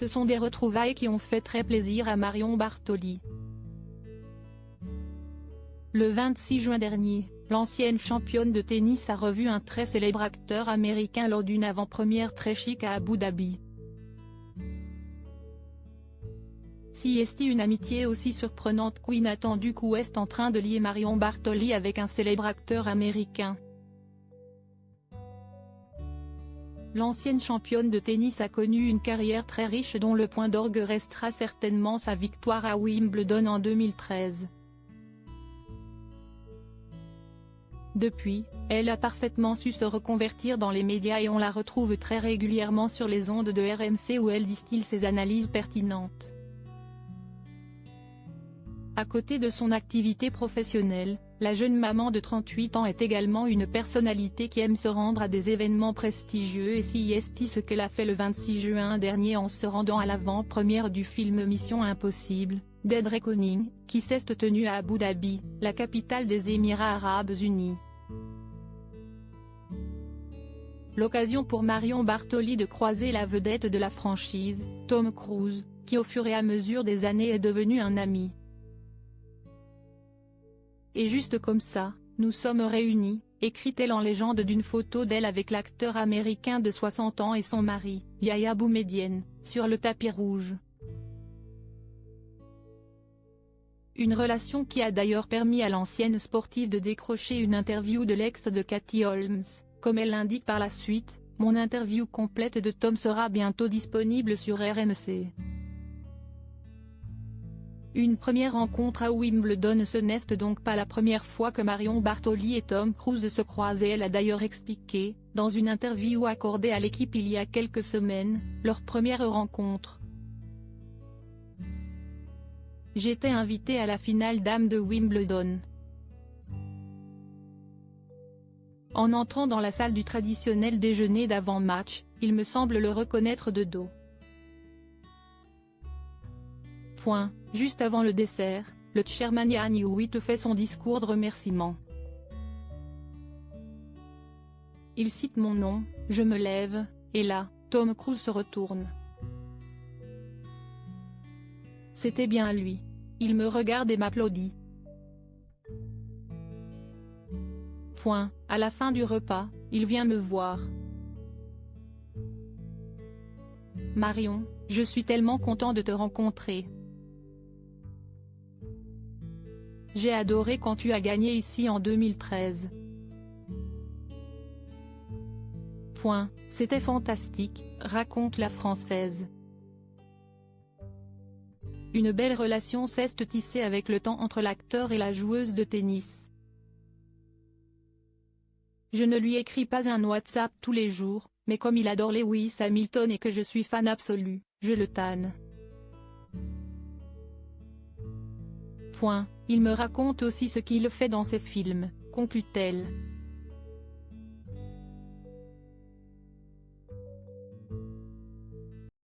Ce sont des retrouvailles qui ont fait très plaisir à Marion Bartoli. Le 26 juin dernier, l'ancienne championne de tennis a revu un très célèbre acteur américain lors d'une avant-première très chic à Abu Dhabi. Si est une amitié aussi surprenante qu'inattendue qu'ouest en train de lier Marion Bartoli avec un célèbre acteur américain. L'ancienne championne de tennis a connu une carrière très riche dont le point d'orgue restera certainement sa victoire à Wimbledon en 2013. Depuis, elle a parfaitement su se reconvertir dans les médias et on la retrouve très régulièrement sur les ondes de RMC où elle distille ses analyses pertinentes. À côté de son activité professionnelle, la jeune maman de 38 ans est également une personnalité qui aime se rendre à des événements prestigieux et si est ce qu'elle a fait le 26 juin dernier en se rendant à l'avant-première du film Mission Impossible, Dead Reckoning, qui s'est tenue à Abu Dhabi, la capitale des Émirats Arabes Unis. L'occasion pour Marion Bartoli de croiser la vedette de la franchise, Tom Cruise, qui au fur et à mesure des années est devenu un ami. Et juste comme ça, nous sommes réunis, écrit-elle en légende d'une photo d'elle avec l'acteur américain de 60 ans et son mari, Yahya Boumedienne, sur le tapis rouge. Une relation qui a d'ailleurs permis à l'ancienne sportive de décrocher une interview de l'ex de Katie Holmes, comme elle l'indique par la suite, « Mon interview complète de Tom sera bientôt disponible sur RMC ». Une première rencontre à Wimbledon, ce n'est donc pas la première fois que Marion Bartoli et Tom Cruise se croisent et elle a d'ailleurs expliqué, dans une interview accordée à l'équipe il y a quelques semaines, leur première rencontre. J'étais invitée à la finale dames de Wimbledon. En entrant dans la salle du traditionnel déjeuner d'avant-match, il me semble le reconnaître de dos. Juste avant le dessert, le chairman Ian Hewitt fait son discours de remerciement. Il cite mon nom, je me lève, et là, Tom Cruise se retourne. C'était bien lui. Il me regarde et m'applaudit. À la fin du repas, il vient me voir. Marion, je suis tellement content de te rencontrer. J'ai adoré quand tu as gagné ici en 2013. C'était fantastique, raconte la Française. Une belle relation s'est tissée avec le temps entre l'acteur et la joueuse de tennis. Je ne lui écris pas un WhatsApp tous les jours, mais comme il adore Lewis Hamilton et que je suis fan absolu, je le tanne. Il me raconte aussi ce qu'il fait dans ses films, conclut-elle.